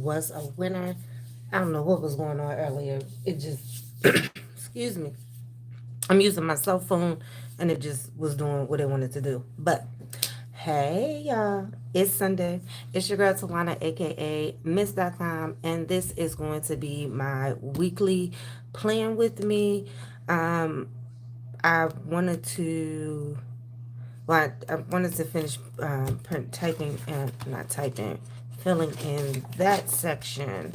was a winner. I don't know what was going on earlier. It just, excuse me. I'm using my cell phone and it just was doing what it wanted to do. But hey, y'all. It's Sunday. It's your girl Tawana, aka Miss.com, and this is going to be my weekly plan with me. Um, I wanted to, well, I wanted to finish typing and not typing, filling in that section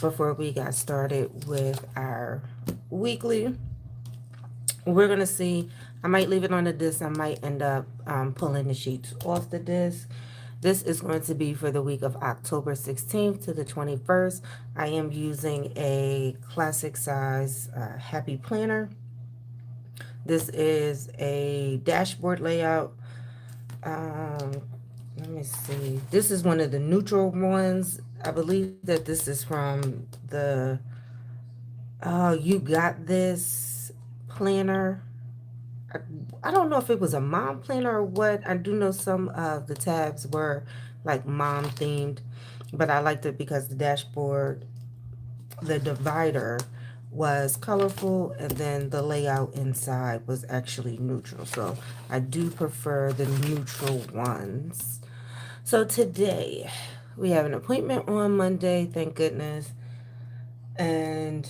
before we got started with our weekly. We're going to see. I might leave it on the disc. I might end up pulling the sheets off the disc. This is going to be for the week of October 16th to the 21st. I am using a classic size Happy Planner. This is a dashboard layout. Let me see. This is one of the neutral ones. I believe that this is from the You Got This planner. I don't know if it was a mom planner or what. I do know some of the tabs were like mom themed, but I liked it because the dashboard, the divider was colorful, and then the layout inside was actually neutral. So I do prefer the neutral ones. So today we have an appointment on Monday, thank goodness. And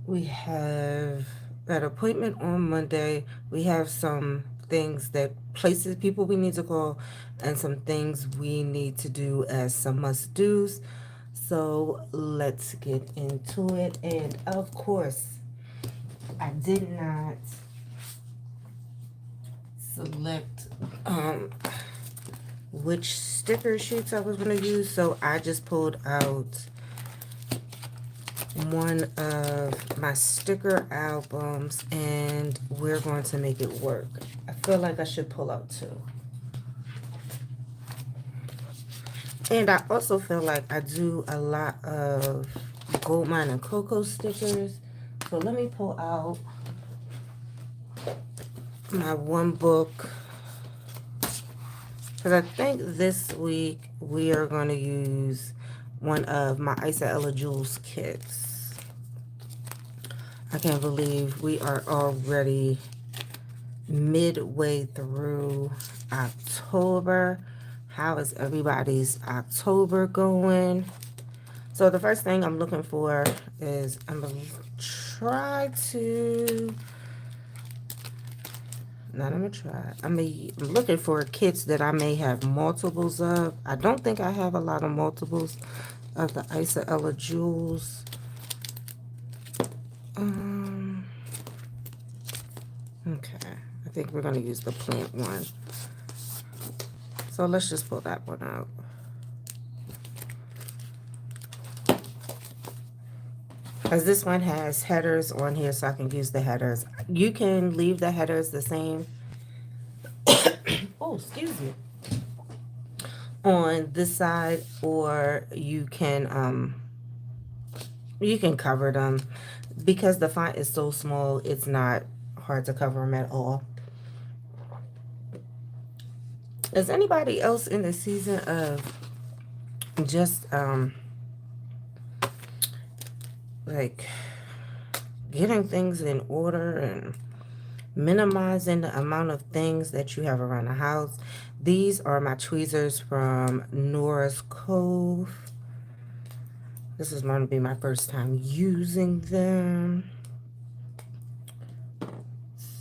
we have that appointment on Monday. We have some things that places, people we need to call, and some things we need to do as some must do's. So let's get into it. And of course, I did not select which sticker sheets I was going to use, so I just pulled out one of my sticker albums and we're going to make it work. I feel like I should pull out two. And I also feel like I do a lot of Gold Mine and Cocoa stickers. So let me pull out my one book. Because I think this week we are going to use one of my Isa Ella Jules kits. I can't believe we are already midway through October. How is everybody's October going? So the first thing I'm looking for is I'm going to try to... I'm looking for kits that I may have multiples of. I don't think I have a lot of multiples of the Isa Ella Jules. Okay, I think we're going to use the plant one. So let's just pull that one out. As this one has headers on here, so I can use the headers. You can leave the headers the same. Oh, excuse me. On this side, or you can cover them. Because the font is so small, it's not hard to cover them at all. Is anybody else in the season of just like getting things in order and minimizing the amount of things that you have around the house? These are my tweezers from Nora's Cove. This is going to be my first time using them.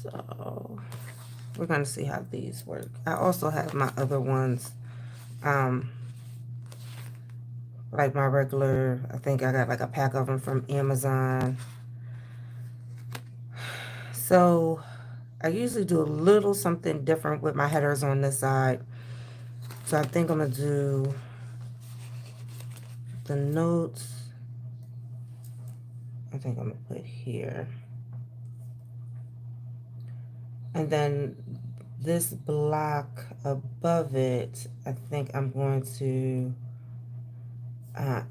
So we're going to see how these work. I also have my other ones, like my regular, I think I got like a pack of them from Amazon. So I usually do a little something different with my headers on this side. So I think I'm going to do the notes. I think I'm going to put here. And then this block above it, I think I'm going to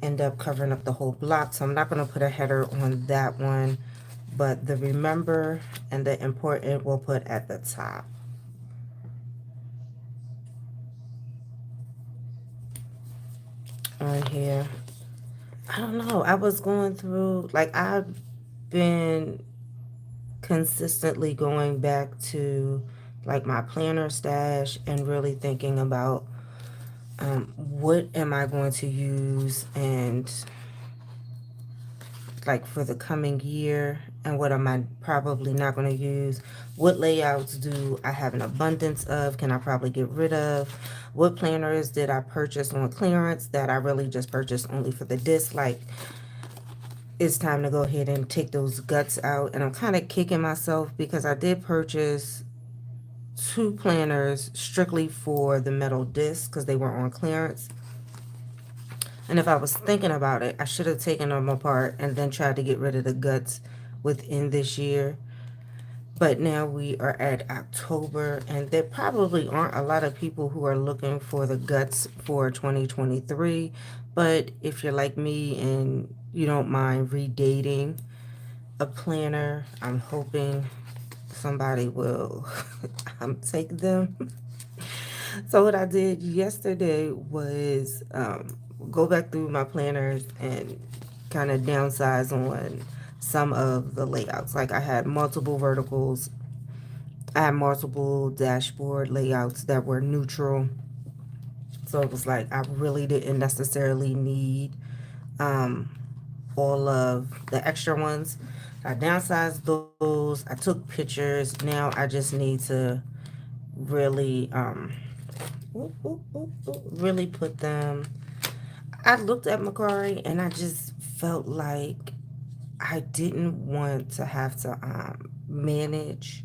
end up covering up the whole block. So I'm not going to put a header on that one, but the remember and the important we'll put at the top. On here. I don't know. I was going through, like, I've been consistently going back to like my planner stash and really thinking about what am I going to use and like for the coming year, and what am I probably not going to use. What layouts do I have an abundance of, can I probably get rid of? What planners did I purchase on clearance that I really just purchased only for the disc? Like, it's time to go ahead and take those guts out. And I'm kind of kicking myself because I did purchase two planners strictly for the metal disc because they were on clearance. And if I was thinking about it, I should have taken them apart and then tried to get rid of the guts within this year. But now we are at October, and there probably aren't a lot of people who are looking for the guts for 2023. But if you're like me and you don't mind redating a planner, I'm hoping somebody will take them. So what I did yesterday was go back through my planners and kind of downsize on some of the layouts. Like, I had multiple verticals, I had multiple dashboard layouts that were neutral. So it was like I really didn't necessarily need um, all of the extra ones. I downsized those. I took pictures. Now I just need to really really put them. I looked at Macari and I just felt like I didn't want to have to manage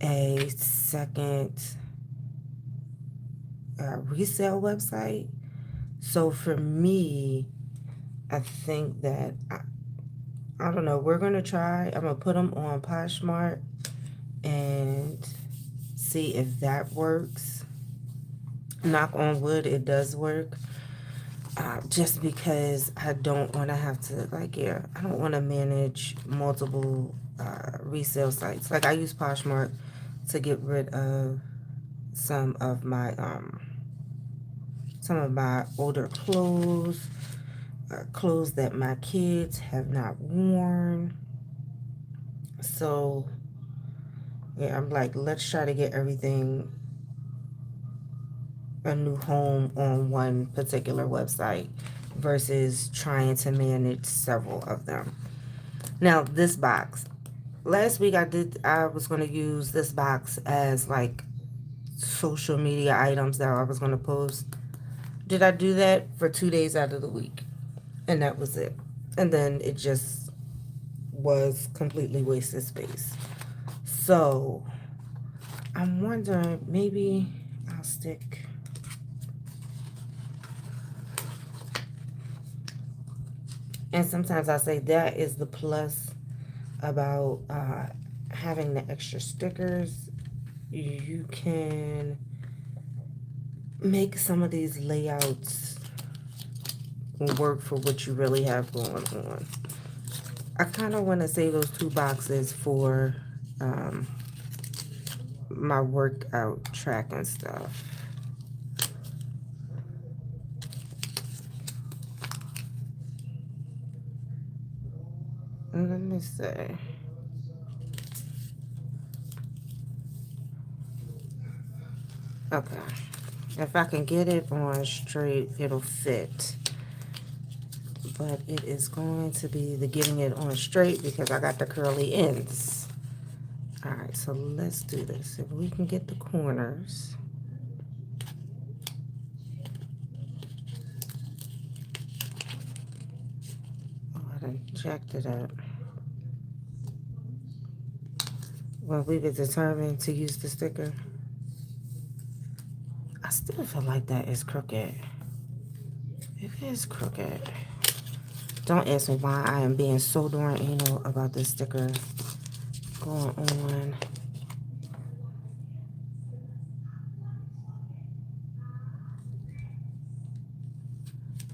a second resale website. So for me, I think that I don't know. We're gonna try. I'm gonna put them on Poshmark and see if that works. Knock on wood, it does work. Just because I don't want to have to, like, yeah, I don't want to manage multiple resale sites. Like, I use Poshmark to get rid of some of my older clothes, clothes that my kids have not worn. So yeah, I'm like, let's try to get everything a new home on one particular website versus trying to manage several of them. Now, this box. Last week I was going to use this box as like social media items that I was going to post. Did I do that for 2 days out of the week? And that was it. And then it just was completely wasted space. So I'm wondering, maybe I'll stick. And sometimes I say that is the plus about having the extra stickers. You can make some of these layouts work for what you really have going on. I kind of want to save those two boxes for my workout tracking stuff. Let me see. Okay. If I can get it on straight, it'll fit. But it is going to be the getting it on straight because I got the curly ends. Alright, so let's do this. If we can get the corners. Oh, I done jacked it up. When we get determined to use the sticker, I still feel like that is crooked. It is crooked. Don't ask me why I am being so darn anal about this sticker going on.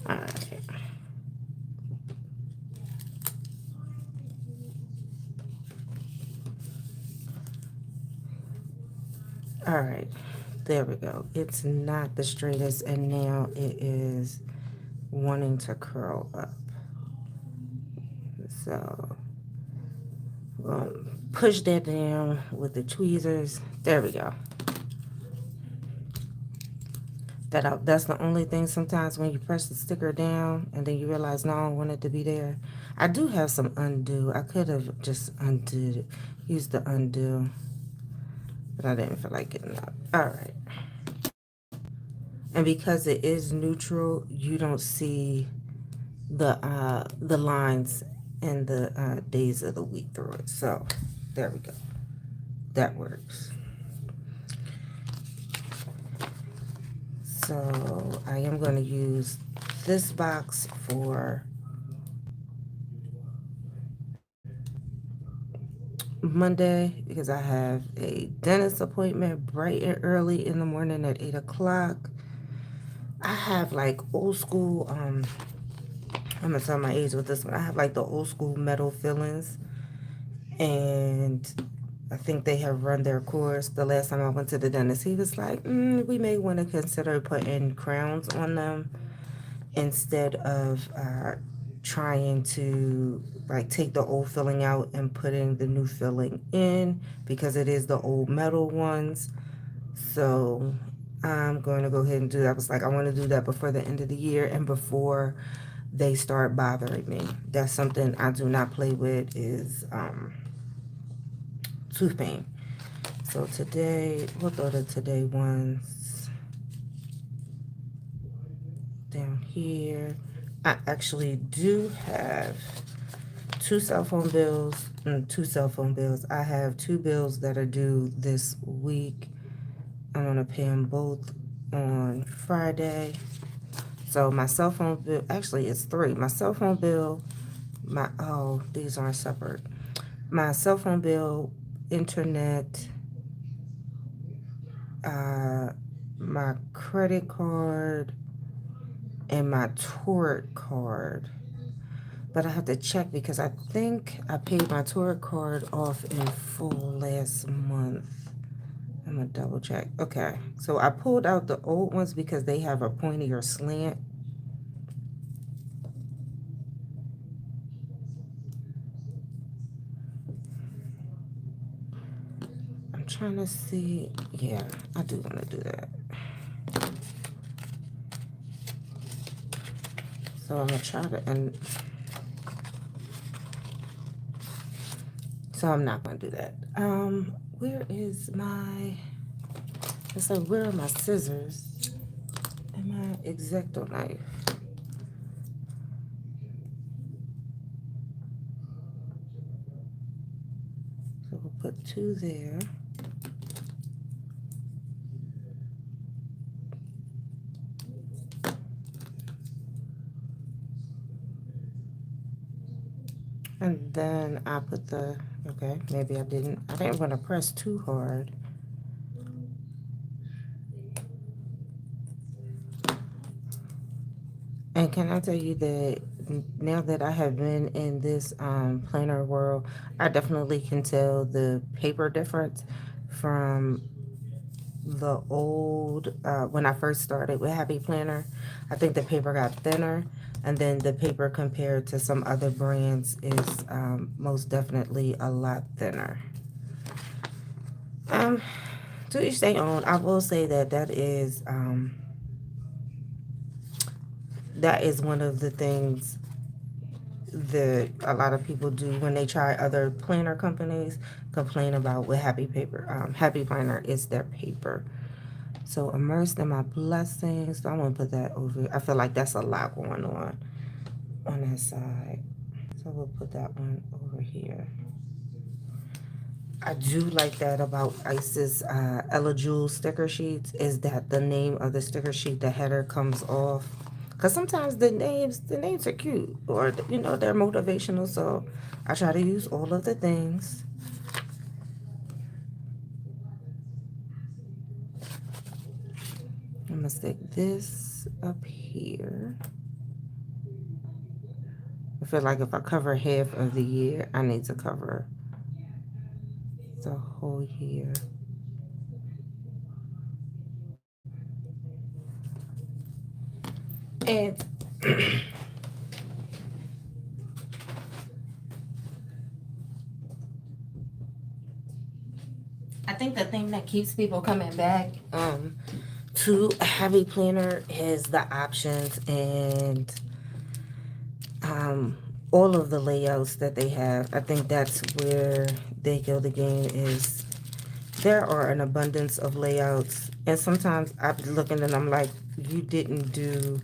Alright. Alright. There we go. It's not the straightest, and now it is wanting to curl up. So we're going to push that down with the tweezers. There we go. That's the only thing sometimes when you press the sticker down and then you realize, no, I don't want it to be there. I do have some undo. I could have just used the undo, but I didn't feel like getting up. All right. And because it is neutral, you don't see the lines and the days of the week through it. So there we go. That works. So I am going to use this box for Monday because I have a dentist appointment bright and early in the morning at 8 o'clock. I have like old school, I'm going to tell my age with this one. I have like the old school metal fillings, and I think they have run their course. The last time I went to the dentist, he was like, we may want to consider putting crowns on them instead of trying to like take the old filling out and putting the new filling in, because it is the old metal ones. So I'm going to go ahead and do that. I was like, I want to do that before the end of the year and before they start bothering me. That's something I do not play with, is tooth pain. So today, we'll go to today ones down here. I actually do have two cell phone bills. I have two bills that are due this week. I'm going to pay them both on Friday. So my cell phone bill, actually it's three. My cell phone bill, these aren't separate. My cell phone bill, internet, my credit card, and my Torrid card. But I have to check because I think I paid my Torrid card off in full last month. I'm gonna double check. Okay, so I pulled out the old ones because they have a pointy or slant. I'm trying to see. Yeah, I do want to do that. So I'm gonna try to, and so I'm not gonna do that. Where is my? It's like, where are my scissors and my X-Acto knife? So we'll put two there. And then I put the, okay, maybe I didn't want to press too hard. And can I tell you that now that I have been in this planner world, I definitely can tell the paper difference from the old, when I first started with Happy Planner. I think the paper got thinner, and then the paper compared to some other brands is most definitely a lot thinner. To each their own. I will say that that is one of the things that a lot of people do when they try other planner companies, complain about with Happy Planner is their paper. So immersed in my blessings. So I'm gonna put that over. I feel like that's a lot going on that side. So we'll put that one over here. I do like that about Isis Ella Jewel sticker sheets, is that the name of the sticker sheet, the header comes off. Because sometimes the names are cute, or they're motivational. So I try to use all of the things. I'm gonna stick this up here. I feel like if I cover half of the year, I need to cover the whole year. And I think the thing that keeps people coming back to a heavy planner is the options and um, all of the layouts that they have. I think that's where they kill the game is there are an abundance of layouts. And sometimes I'm looking and I'm like, you didn't do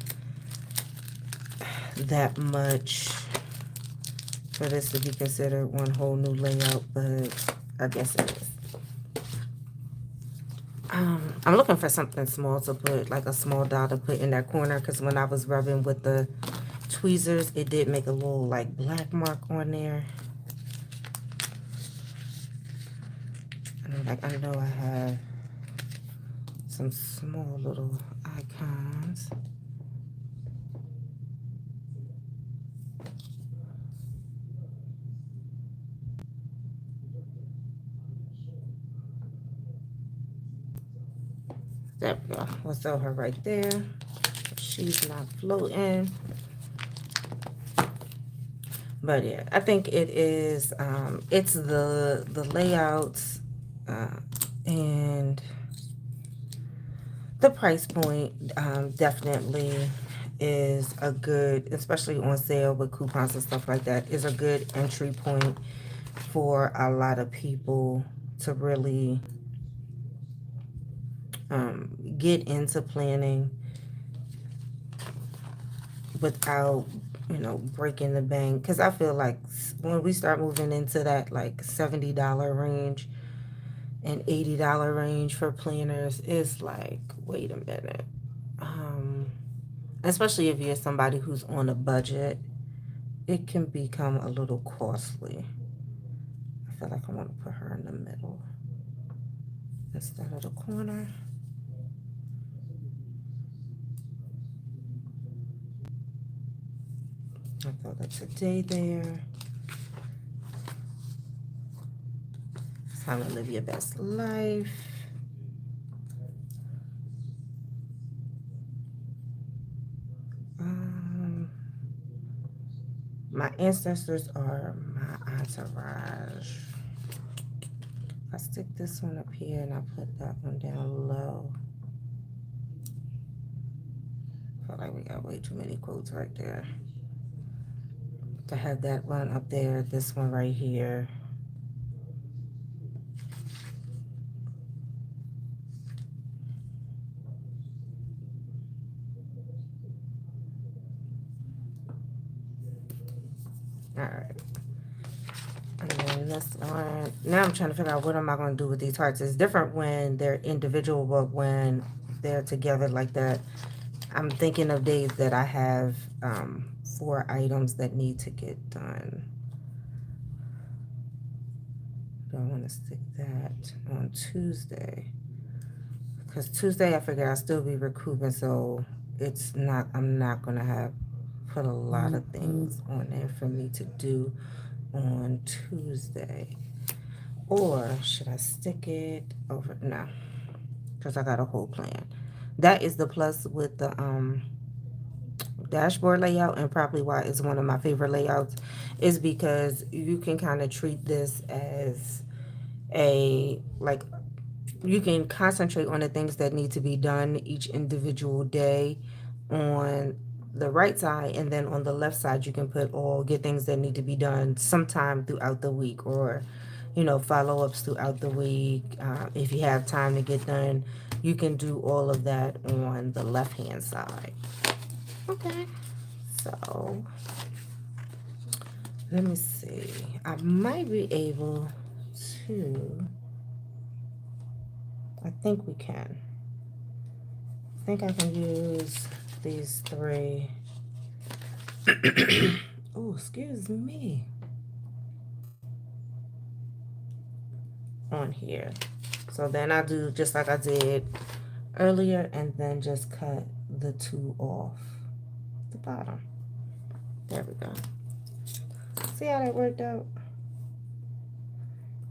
that much for this to be considered one whole new layout, but I guess it is. I'm looking for something small to put, like a small dot to put in that corner, because when I was rubbing with the tweezers, it did make a little like black mark on there. And I know I have some small little icons. There we go. We'll throw her right there. She's not floating. But yeah, I think it is, it's the layouts and the price point definitely is a good, especially on sale with coupons and stuff like that, is a good entry point for a lot of people to really get into planning without, breaking the bank. Because I feel like when we start moving into that like $70 range and $80 range for planners, it's like, wait a minute. Especially if you're somebody who's on a budget, it can become a little costly. I feel like I want to put her in the middle instead of the corner. I thought that's a day there. It's time to live your best life. My ancestors are my entourage. I stick this one up here and I put that one down low. I feel like we got way too many quotes right there. To have that one up there, this one right here. Alright. And then this one, now I'm trying to figure out what am I going to do with these hearts. It's different when they're individual, but when they're together like that, I'm thinking of days that I have 4 items that need to get done. Do I want to stick that on Tuesday? Because Tuesday I figure I'll still be recouping, so it's not, I'm not going to put a lot of things on there for me to do on Tuesday. Or should I stick it over? No, because I got a whole plan. That is the plus with the dashboard layout, and probably why it's one of my favorite layouts, is because you can kind of treat this as a, like, you can concentrate on the things that need to be done each individual day on the right side, and then on the left side you can put all get things that need to be done sometime throughout the week, or follow-ups throughout the week. If you have time to get done, you can do all of that on the left hand side. Okay, so let me see, I might be able to, I think we can. I think I can use these 3. Oh, excuse me. On here. So then I do just like I did earlier, and then just cut the 2 off the bottom. There we go. See how that worked out?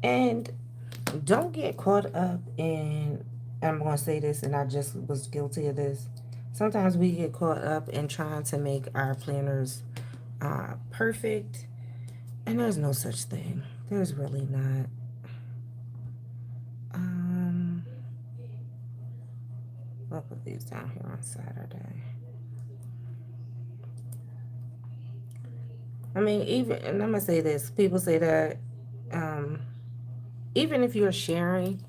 And don't get caught up in, I'm going to say this, and I just was guilty of this, Sometimes we get caught up in trying to make our planners perfect, and there's no such thing. There's really not. Um, I'll put these down here on Saturday. I mean, even, and I'm gonna say this, people say that um, even if you're sharing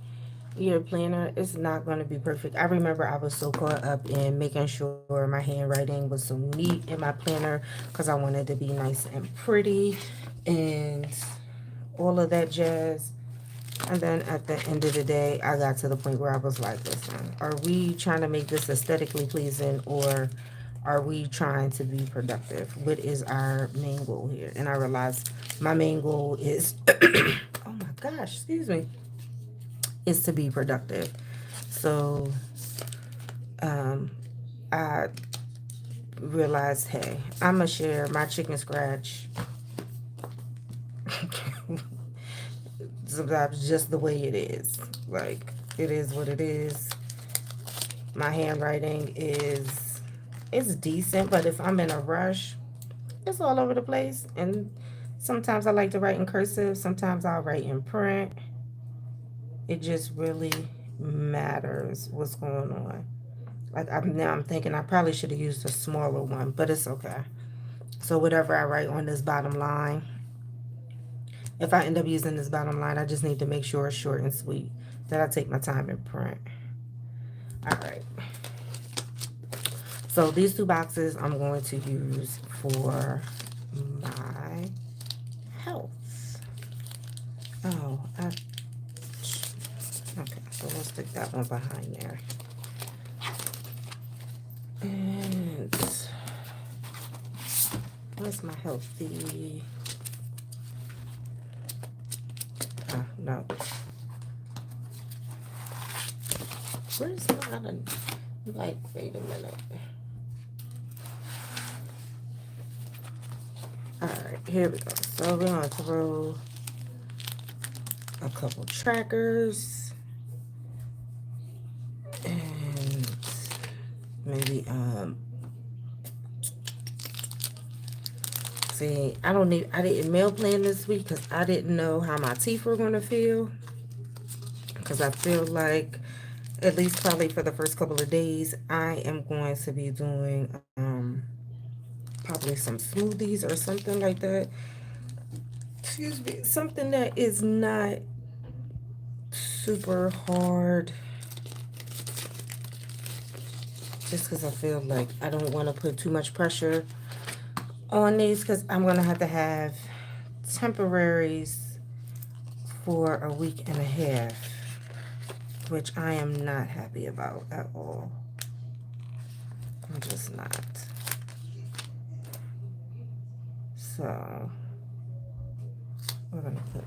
your planner, it's not going to be perfect. I remember I was so caught up in making sure my handwriting was so neat in my planner because I wanted to be nice and pretty and all of that jazz. And then at the end of the day, I got to the point where I was like, listen, are we trying to make this aesthetically pleasing, or are we trying to be productive? What is our main goal here? And I realized my main goal is, oh my gosh, excuse me, is to be productive. So um, I realized, hey, I'm going to share my chicken scratch sometimes just the way it is. Like, it is what it is. My handwriting is, it's decent, but if I'm in a rush, it's all over the place. And sometimes I like to write in cursive, sometimes I'll write in print. It just really matters what's going on. Like, now I'm thinking I probably should have used a smaller one, but it's okay. So whatever I write on this bottom line, if I end up using this bottom line, I just need to make sure it's short and sweet, that I take my time in print. All right. So these two boxes I'm going to use for my health. Oh, okay, so we'll stick that one behind there. And where's my healthy? No. Where's my other? Like, wait a minute. Alright, here we go. So we're gonna throw a couple trackers and maybe see, I didn't meal plan this week because I didn't know how my teeth were gonna feel, because I feel like at least probably for the first couple of days I am going to be doing probably some smoothies or something like that. Excuse me, something that is not super hard, just because I feel like I don't want to put too much pressure on these, because I'm going to have temporaries for a week and a half, which I am not happy about at all. I'm just not. So we're going to put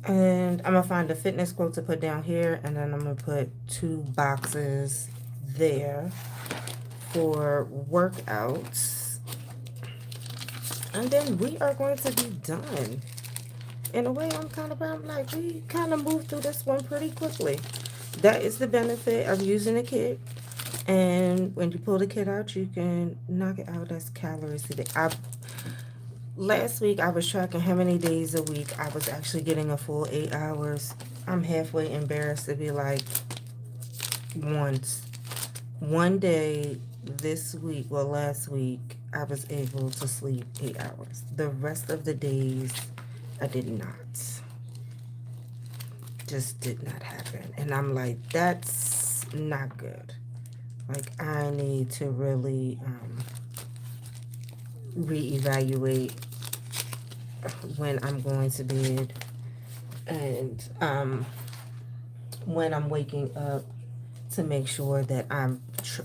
and I'm going to find a fitness quote to put down here, and then I'm going to put 2 boxes there for workouts. And then we are going to be done. In a way, I'm like, we kind of moved through this one pretty quickly. That is the benefit of using a kit. And when you pull the kit out, you can knock it out as calories a day. Last week, I was tracking how many days a week I was actually getting a full 8 hours. I'm halfway embarrassed to be like, once. One day this week, well, last week, I was able to sleep 8 hours. The rest of the days, I did not. Just did not happen. And I'm like, that's not good. Like, I need to really reevaluate when I'm going to bed, and when I'm waking up, to make sure that I'm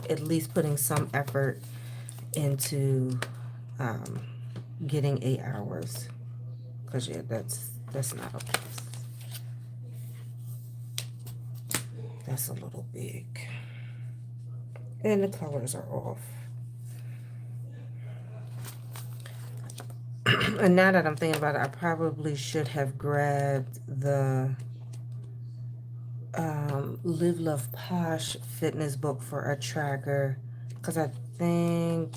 at least putting some effort into getting 8 hours. Because, yeah, that's not okay. That's a little big. And the colors are off. And now that I'm thinking about it, I probably should have grabbed the Live Love Posh fitness book for a tracker, because I think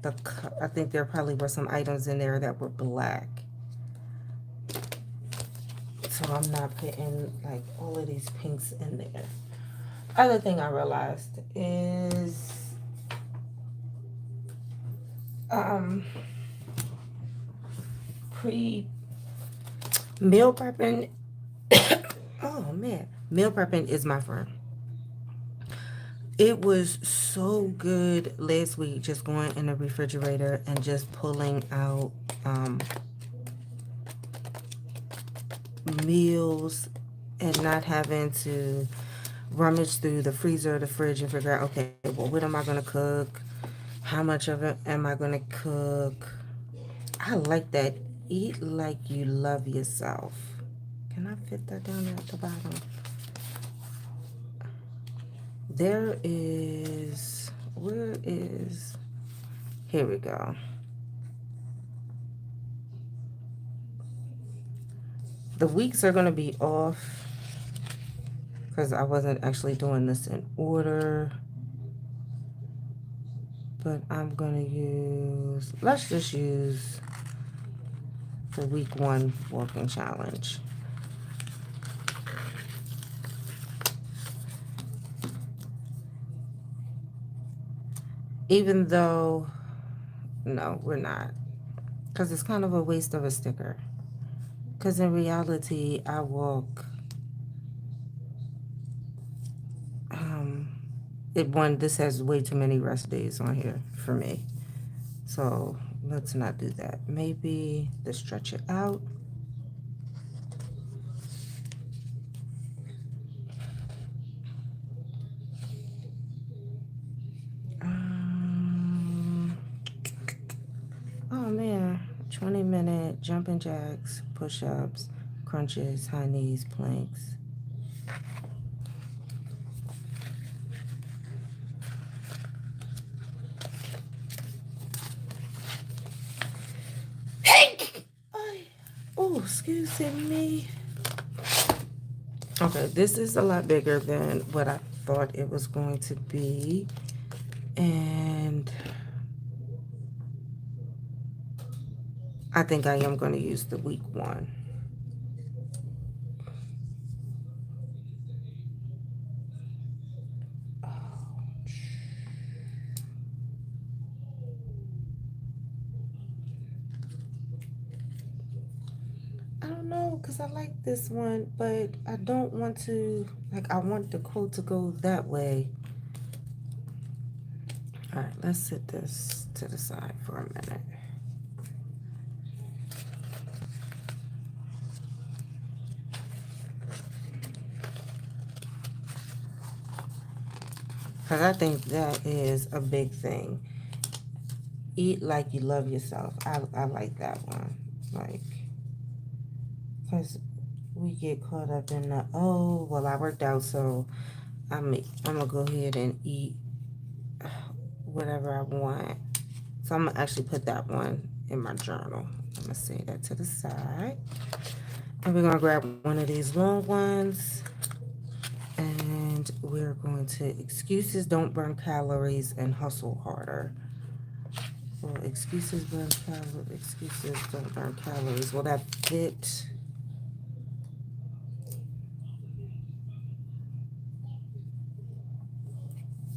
there probably were some items in there that were black. So I'm not putting like all of these pinks in there. Other thing I realized is pre meal prepping. Oh man, meal prepping is my friend. It was so good last week just going in the refrigerator and just pulling out meals and not having to rummage through the freezer or the fridge and figure out, okay, well, what am I going to cook? How much of it am I going to cook? I like that. Eat like you love yourself. Can I fit that down there at the bottom? Here we go. The weeks are going to be off because I wasn't actually doing this in order. But I'm going to let's just use the week 1 walking challenge. Even though, no, we're not. Because it's kind of a waste of a sticker. Because in reality, I walk, this has way too many rest days on here for me. So let's not do that. Maybe to stretch it out. Oh man, 20-minute jumping jacks, push-ups, crunches, high knees, planks. Oh, excuse me. Okay, this is a lot bigger than what I thought it was going to be. And I think I am going to use the week 1. I don't know, because I like this one, but I don't want to, like, I want the quote to go that way. All right, let's set this to the side for a minute. Because I think that is a big thing. Eat like you love yourself. I like that one. Like, because we get caught up in the, oh, well, I worked out, so I'm going to go ahead and eat whatever I want. So I'm going to actually put that one in my journal. I'm going to say that to the side. And we're going to grab one of these long ones. And we're going to excuses don't burn calories and hustle harder. Well, excuses don't burn calories. Will that fit?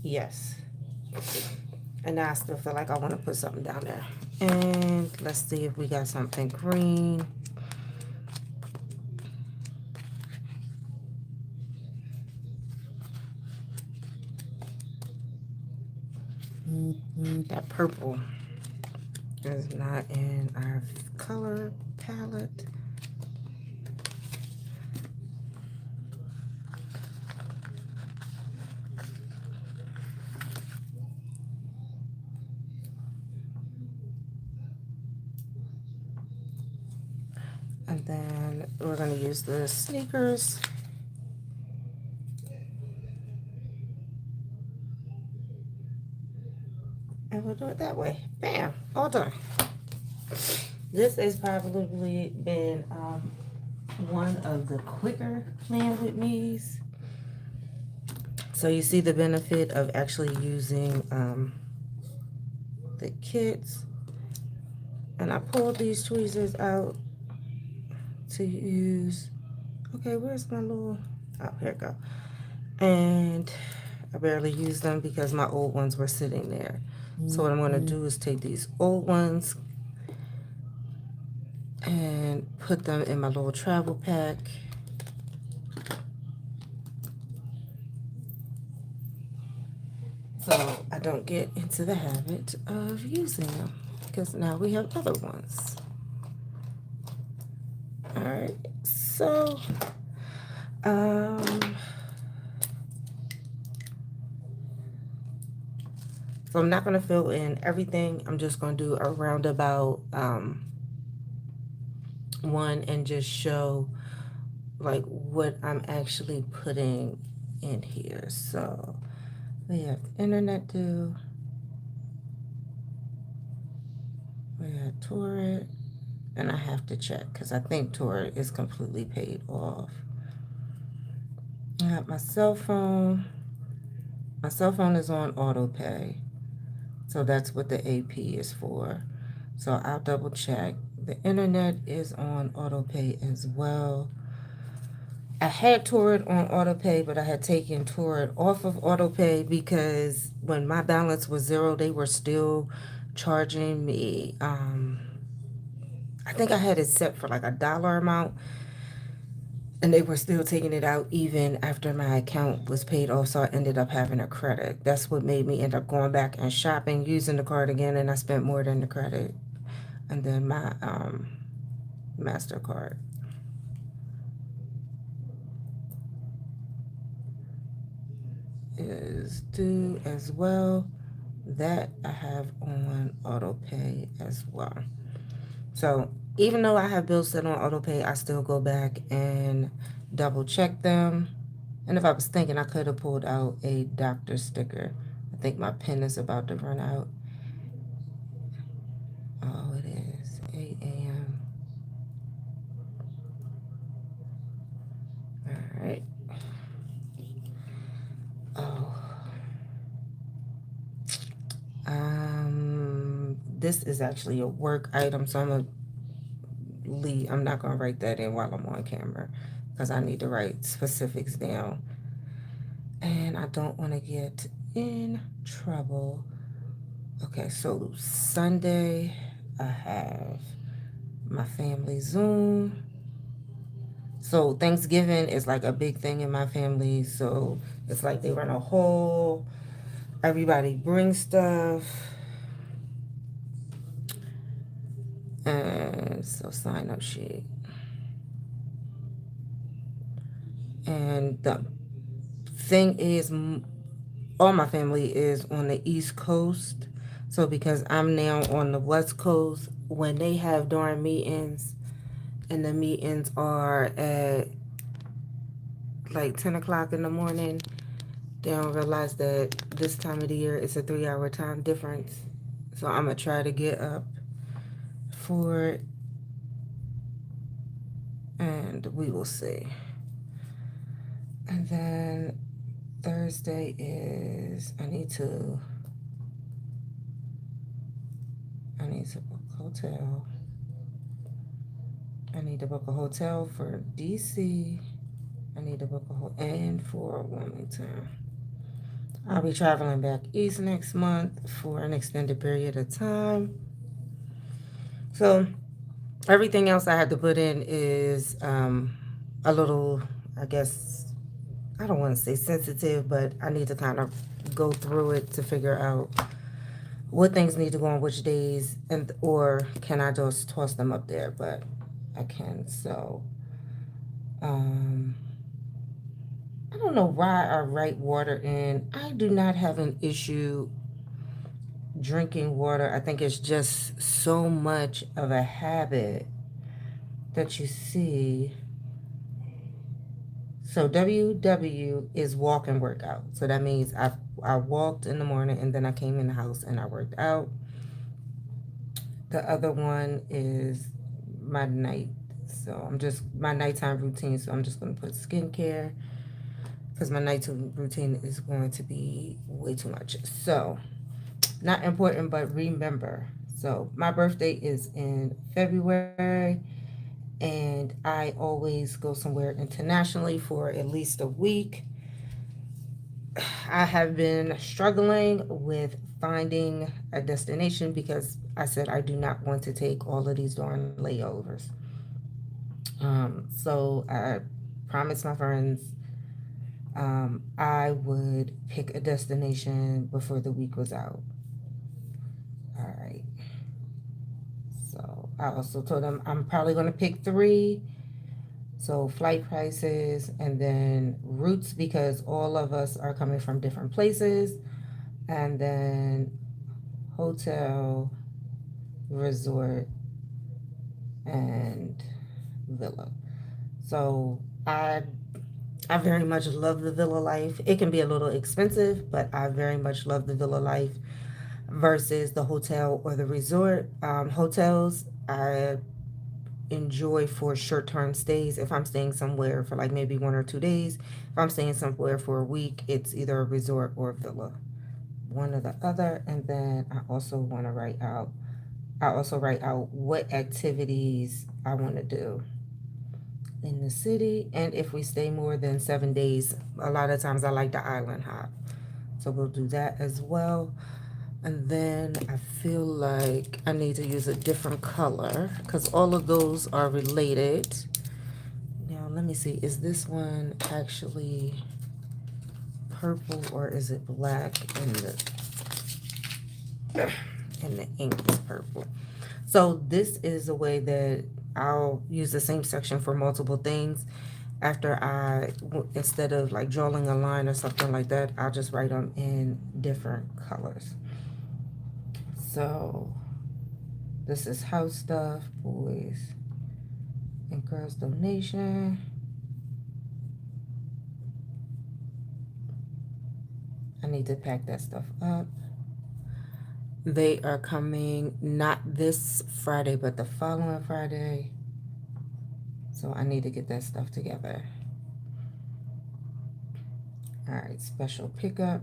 Yes. And now I still feel like I want to put something down there. And let's see if we got something green. That purple is not in our color palette. And then we're going to use the sneakers. And we'll do it that way. Bam, all done. This has probably been one of the quicker plan with me's. So you see the benefit of actually using the kits. And I pulled these tweezers out to use. Okay, where's my little... Oh, here it go. And I barely used them because my old ones were sitting there. So what I'm going to do is take these old ones and put them in my little travel pack. So I don't get into the habit of using them because now we have other ones. All right, um, so I'm not going to fill in everything. I'm just going to do a roundabout one and just show like what I'm actually putting in here. So we have internet due, we have Torrent, and I have to check because I think Torrent is completely paid off. I have my cell phone. My cell phone is on auto pay, so that's what the AP is for. So I'll double check. The internet is on auto pay as well. I had Torrent on auto pay, but I had taken Torrent off of auto pay because when my balance was zero, they were still charging me. I think I had it set for like $1 amount, and they were still taking it out even after my account was paid off. So I ended up having a credit. That's what made me end up going back and shopping, using the card again, and I spent more than the credit. And then my MasterCard is due as well. That I have on auto pay as well. So even though I have bills set on auto pay, I still go back and double check them. And if I was thinking, I could have pulled out a doctor sticker. I think my pen is about to run out. Oh, it is 8 a.m. All right. Oh. This is actually a work item, so I'm not gonna write that in while I'm on camera because I need to write specifics down. And I don't want to get in trouble. Okay, so Sunday I have my family Zoom. So Thanksgiving is like a big thing in my family. So it's like they run a whole, everybody brings stuff. And so sign up sheet. And the thing is, all my family is on the East Coast. So because I'm now on the West Coast, when they have during meetings, and the meetings are at like 10 o'clock in the morning, they don't realize that this time of the year it's a 3-hour time difference. So I'm going to try to get up for it, and we will see. And then Thursday is, I need to book a hotel. I need to book a hotel for DC. I need to book a hotel and for Wilmington. I'll be traveling back east next month for an extended period of time. So everything else I had to put in is a little, I guess, I don't want to say sensitive, but I need to kind of go through it to figure out what things need to go on which days, and or can I just toss them up there? But I can. So I don't know why I write water in. I do not have an issue drinking water. I think it's just so much of a habit that you see. So WW is walk and work out. So that means I walked in the morning and then I came in the house and I worked out. The other one is my night. So I'm just my nighttime routine. So I'm just gonna put skincare because my nighttime routine is going to be way too much. So not important, but remember. So my birthday is in February, and I always go somewhere internationally for at least a week. I have been struggling with finding a destination because I said I do not want to take all of these darn layovers. So I promised my friends I would pick a destination before the week was out. All right. So I also told them I'm probably going to pick three. So flight prices and then routes because all of us are coming from different places. And then hotel, resort, and villa. So I very much love the villa life. It can be a little expensive, but I very much love the villa life versus the hotel or the resort. Hotels, I enjoy for short term stays. If I'm staying somewhere for like maybe 1 or 2 days, if I'm staying somewhere for a week, it's either a resort or a villa, one or the other. And then I also write out what activities I want to do in the city. And if we stay more than 7 days, a lot of times I like the island hop. So we'll do that as well. And then I feel like I need to use a different color because all of those are related. Now, let me see. Is this one actually purple or is it black and the ink is purple? So this is a way that I'll use the same section for multiple things. After instead of like drawing a line or something like that, I'll just write them in different colors. So this is house stuff, boys and girls donation. I need to pack that stuff up. They are coming not this Friday, but the following Friday. So I need to get that stuff together. All right, special pickup.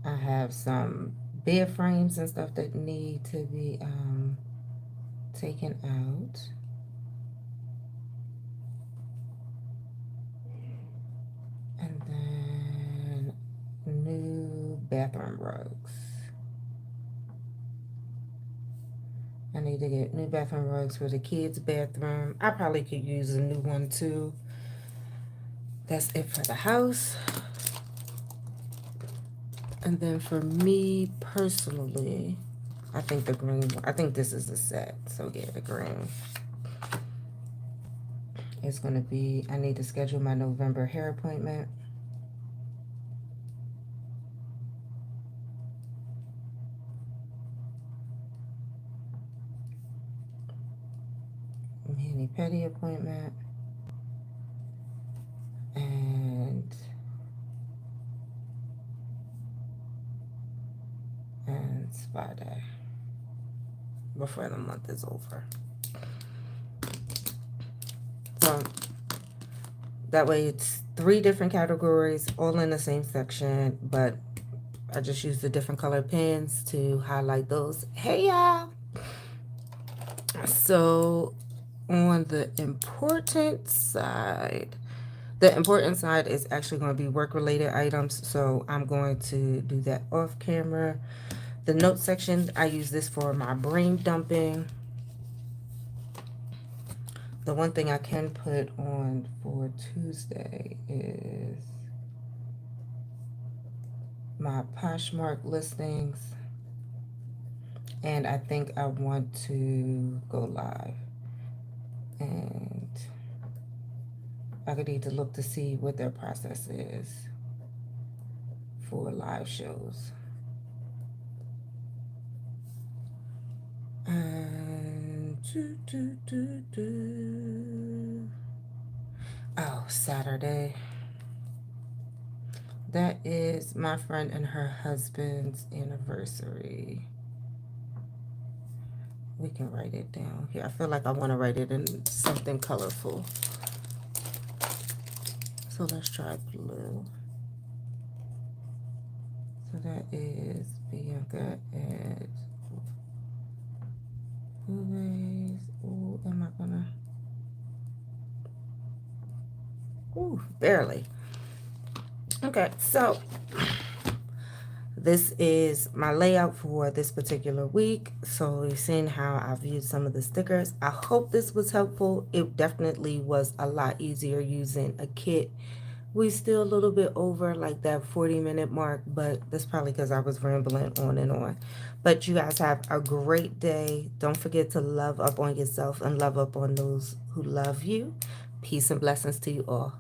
I have some bed frames and stuff that need to be taken out. And then new bathroom rugs. I need to get new bathroom rugs for the kids' bathroom. I probably could use a new one too. That's it for the house. And then for me personally, I think the green one, I think this is the set. So yeah, the green. It's going to be, I need to schedule my November hair appointment. Mani-pedi appointment. And spa day before the month is over. So that way it's 3 different categories, all in the same section, but I just use the different color pens to highlight those. Hey y'all! So on the important side is actually going to be work related items. So I'm going to do that off camera. The note section, I use this for my brain dumping. The one thing I can put on for Tuesday is my Poshmark listings. And I think I want to go live. And I could need to look to see what their process is for live shows. And oh, Saturday. That is my friend and her husband's anniversary. We can write it down here. I feel like I want to write it in something colorful. So let's try blue. So that is Bianca at Blueways. Ooh, am I gonna? Ooh, barely. Okay, so this is my layout for this particular week. So you've seen how I've used some of the stickers. I hope this was helpful. It definitely was a lot easier using a kit. We still a little bit over like that 40-minute mark, but that's probably because I was rambling on and on. But you guys have a great day. Don't forget to love up on yourself and love up on those who love you. Peace and blessings to you all.